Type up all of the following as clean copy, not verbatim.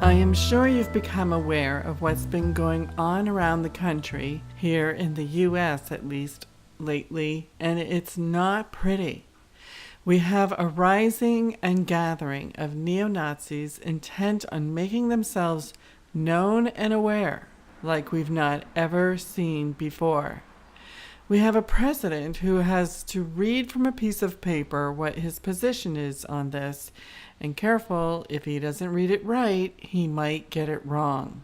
I am sure you've become aware of what's been going on around the country, here in the US at least, lately, and it's not pretty. We have a rising and gathering of neo-Nazis intent on making themselves known and aware like we've not ever seen before. We have a president who has to read from a piece of paper what his position is on this, and careful, if he doesn't read it right, he might get it wrong.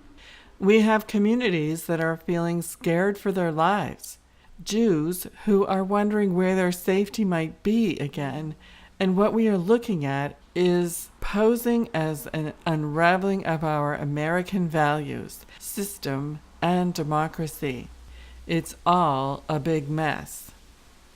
We have communities that are feeling scared for their lives, Jews who are wondering where their safety might be again, and what we are looking at is posing as an unraveling of our American values, system, and democracy. It's all a big mess.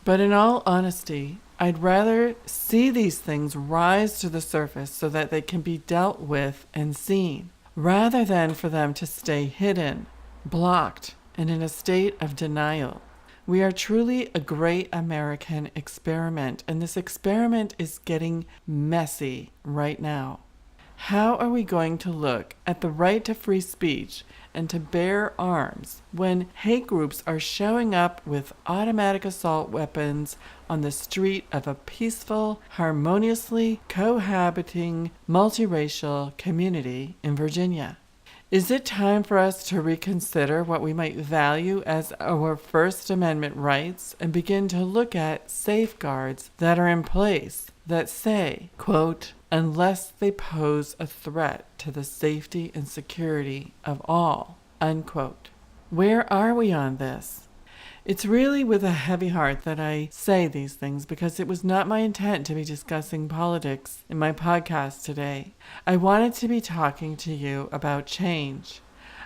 But in all honesty, I'd rather see these things rise to the surface so that they can be dealt with and seen, rather than for them to stay hidden, blocked, and in a state of denial. We are truly a great American experiment, and this experiment is getting messy right now. How are we going to look at the right to free speech and to bear arms when hate groups are showing up with automatic assault weapons on the street of a peaceful, harmoniously cohabiting, multiracial community in Virginia? Is it time for us to reconsider what we might value as our First Amendment rights and begin to look at safeguards that are in place that say, quote, unless they pose a threat to the safety and security of all, unquote? Where are we on this? It's really with a heavy heart that I say these things because it was not my intent to be discussing politics in my podcast today. I wanted to be talking to you about change.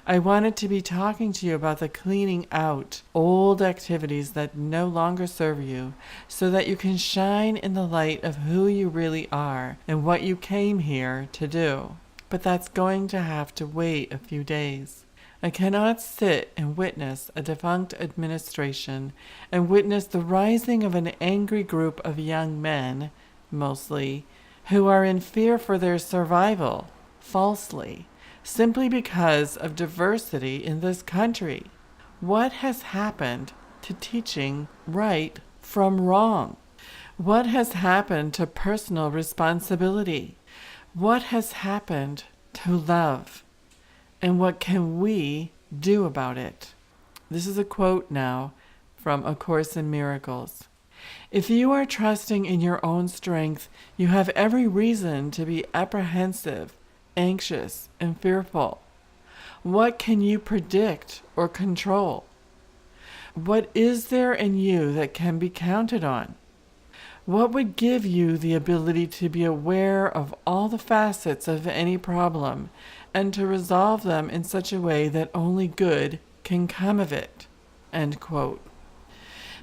I wanted to be talking to you about the cleaning out old activities that no longer serve you so that you can shine in the light of who you really are and what you came here to do. But that's going to have to wait a few days. I cannot sit and witness a defunct administration and witness the rising of an angry group of young men, mostly, who are in fear for their survival, falsely, simply because of diversity in this country. What has happened to teaching right from wrong? What has happened to personal responsibility? What has happened to love? And what can we do about it? This is a quote now from A Course in Miracles. If you are trusting in your own strength, you have every reason to be apprehensive, anxious, and fearful. What can you predict or control? What is there in you that can be counted on? What would give you the ability to be aware of all the facets of any problem and to resolve them in such a way that only good can come of it? End quote.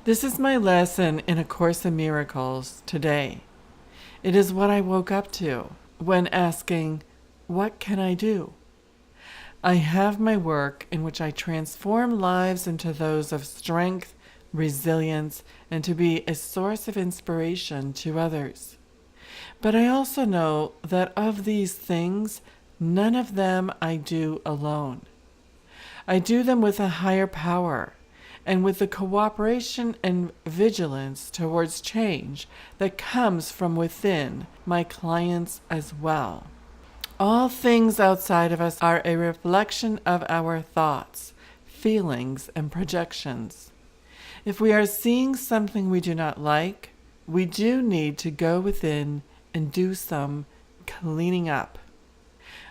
This is my lesson in A Course in Miracles today. It is what I woke up to when asking, what can I do? I have my work in which I transform lives into those of strength, resilience, and to be a source of inspiration to others. But I also know that of these things, none of them I do alone. I do them with a higher power and with the cooperation and vigilance towards change that comes from within my clients as well. All things outside of us are a reflection of our thoughts, feelings, and projections. If we are seeing something we do not like, we do need to go within and do some cleaning up.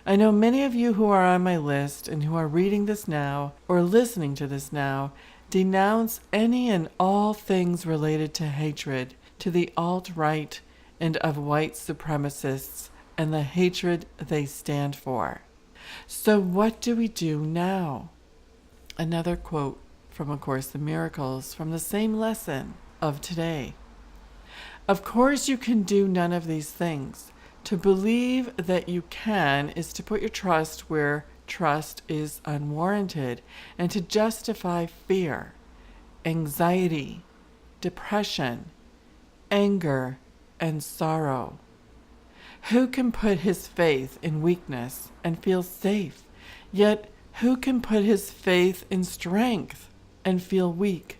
I know many of you who are on my list and who are reading this now or listening to this now denounce any and all things related to hatred, to the alt-right, and of white supremacists and the hatred they stand for. So what do we do now? Another quote from A Course in Miracles from the same lesson of today. Of course you can do none of these things. To believe that you can is to put your trust where trust is unwarranted and to justify fear, anxiety, depression, anger, and sorrow. Who can put his faith in weakness and feel safe? Yet who can put his faith in strength and feel weak?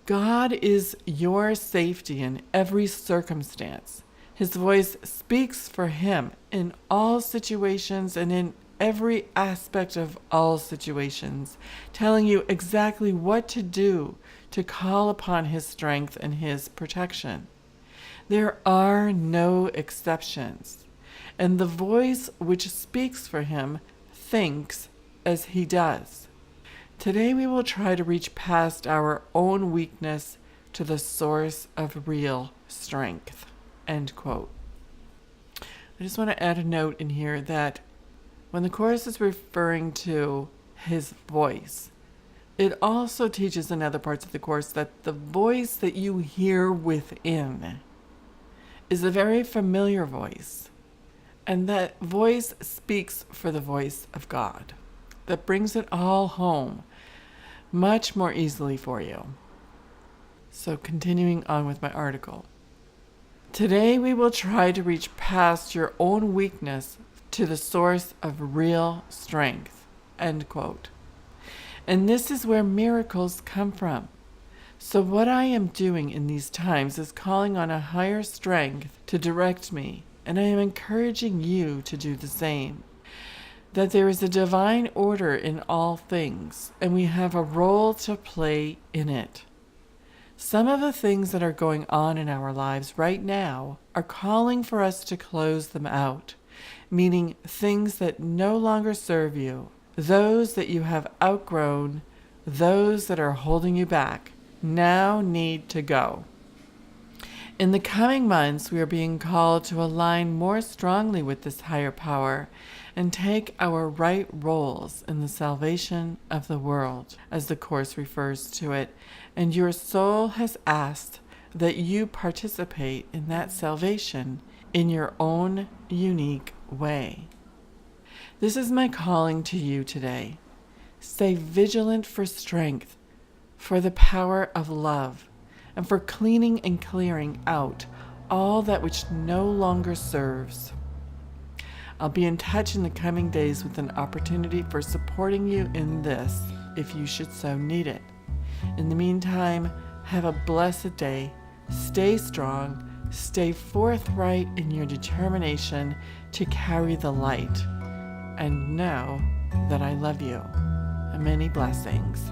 God is your safety in every circumstance. His voice speaks for him in all situations and in every aspect of all situations, telling you exactly what to do to call upon his strength and his protection. There are no exceptions, and the voice which speaks for him thinks as he does. Today we will try to reach past our own weakness to the source of real strength. End quote. I just want to add a note in here that when the Course is referring to his voice, it also teaches in other parts of the Course that the voice that you hear within is a very familiar voice, and that voice speaks for the voice of God, that brings it all home much more easily for you. So continuing on with my article. Today we will try to reach past your own weakness to the source of real strength. End quote. And this is where miracles come from. So what I am doing in these times is calling on a higher strength to direct me, and I am encouraging you to do the same. That there is a divine order in all things, and we have a role to play in it. Some of the things that are going on in our lives right now are calling for us to close them out, meaning things that no longer serve you, those that you have outgrown, those that are holding you back, now need to go. In the coming months, we are being called to align more strongly with this higher power and take our right roles in the salvation of the world, as the Course refers to it, and your soul has asked that you participate in that salvation in your own unique way. This is my calling to you today. Stay vigilant for strength, for the power of love, and for cleaning and clearing out all that which no longer serves. I'll be in touch in the coming days with an opportunity for supporting you in this if you should so need it. In the meantime, have a blessed day. Stay strong. Stay forthright in your determination to carry the light. And know that I love you. Many blessings.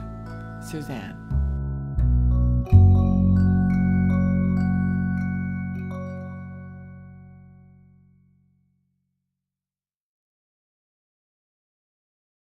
Suzanne.